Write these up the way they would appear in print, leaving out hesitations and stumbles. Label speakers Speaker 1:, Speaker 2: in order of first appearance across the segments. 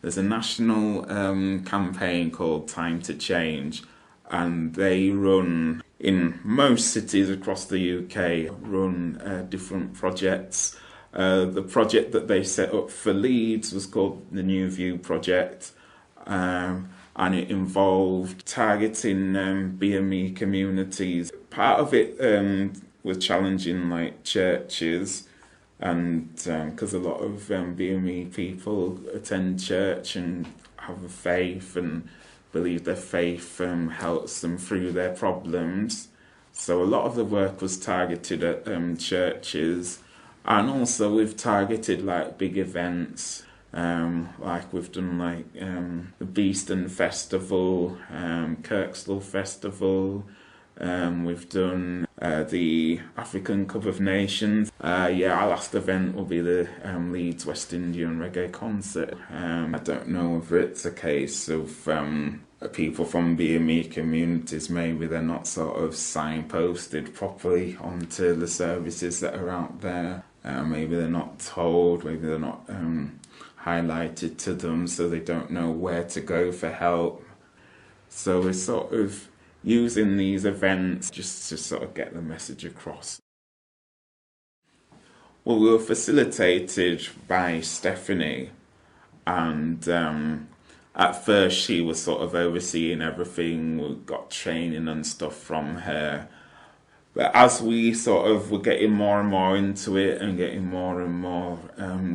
Speaker 1: There's a national campaign called Time to Change, and they run in most cities across the UK, run different projects. The project that they set up for Leeds was called the New View Project, and it involved targeting BME communities. Part of it was challenging like churches, and because a lot of BME people attend church and have a faith and believe their faith helps them through their problems. So a lot of the work was targeted at churches, and also we've targeted like big events. Like we've done like the Beeston Festival, Kirkstall Festival, we've done the African Cup of Nations. Yeah, our last event will be the Leeds West Indian Reggae Concert. I don't know whether it's a case of people from BME communities, maybe they're not sort of signposted properly onto the services that are out there. Maybe they're not told, maybe they're not highlighted to them, so they don't know where to go for help. So we're sort of using these events just to sort of get the message across. Well, we were facilitated by Stephanie, and at first she was sort of overseeing everything. We got training and stuff from her. But as we sort of were getting more and more into it and getting more and more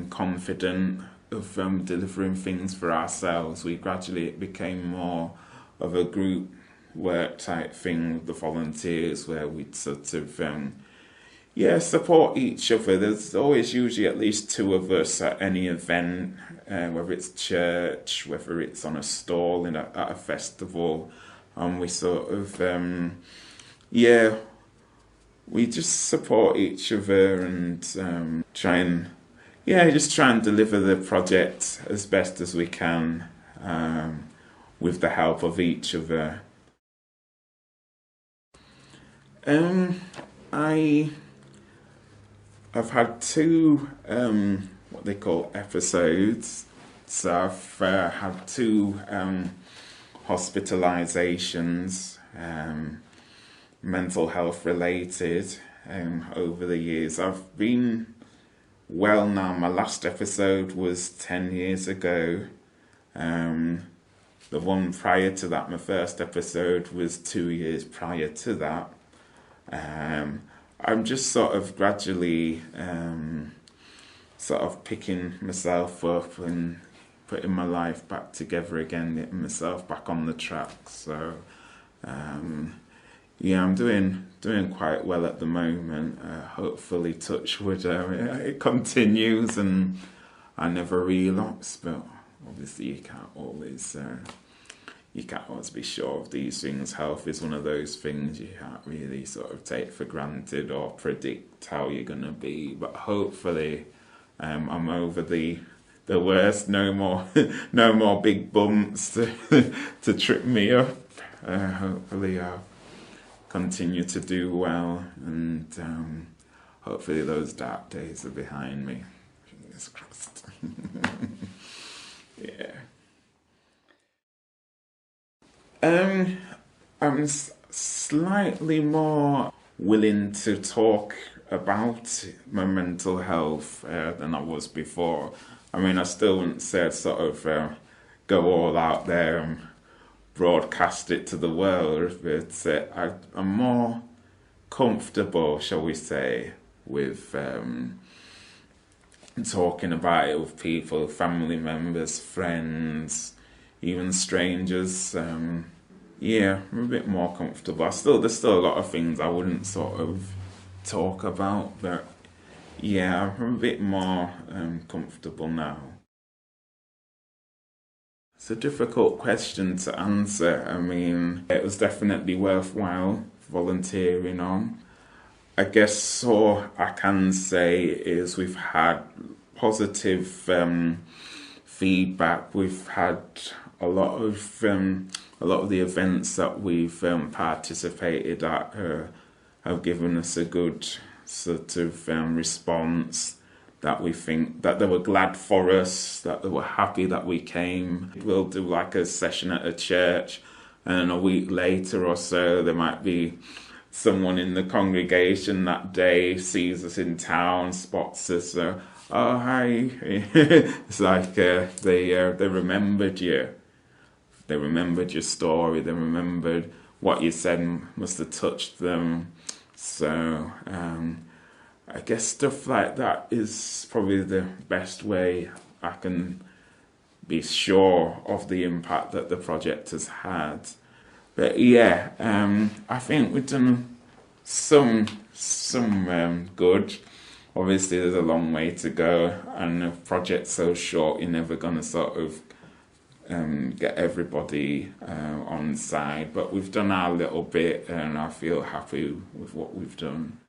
Speaker 1: confident of delivering things for ourselves, it became more of a group work type thing with the volunteers, where we'd sort of support each other. There's always usually at least two of us at any event, whether it's church, whether it's on a stall at a festival, and we sort of we just support each other and try and deliver the project as best as we can with the help of each other. I've had two what they call episodes. So I've had two hospitalizations, mental health related, over the years. I've been well now. My last episode was 10 years ago. The one prior to that, my first episode, was 2 years prior to that. I'm just sort of gradually sort of picking myself up and putting my life back together again, getting myself back on the track. So I'm doing quite well at the moment. Hopefully, touch wood, it continues and I never relapse. But obviously, you can't always be sure of these things. Health is one of those things you can't really sort of take for granted or predict how you're gonna be. But hopefully, I'm over the worst. No more big bumps to trip me up. Hopefully, I'll continue to do well, and hopefully those dark days are behind me. Fingers crossed. Yeah. I'm slightly more willing to talk about my mental health than I was before. I mean, I still wouldn't say I'd sort of go all out there and broadcast it to the world, but I'm more comfortable, shall we say, with talking about it with people, family members, friends, even strangers. I'm a bit more comfortable. There's still a lot of things I wouldn't sort of talk about, but I'm a bit more comfortable now. It's a difficult question to answer. I mean, it was definitely worthwhile volunteering on. I guess all I can say is we've had positive feedback. We've had a lot of the events that we've participated at have given us a good sort of response. that we think that they were glad for us, that they were happy that we came. We'll do like a session at a church, and a week later or so there might be someone in the congregation that day sees us in town, spots us, so, oh hi. It's like they remembered you. They remembered your story. They remembered what you said must have touched them. So I guess stuff like that is probably the best way I can be sure of the impact that the project has had. But yeah, I think we've done some good. Obviously, there's a long way to go, and a project so short, you're never going to sort of get everybody on side. But we've done our little bit, and I feel happy with what we've done.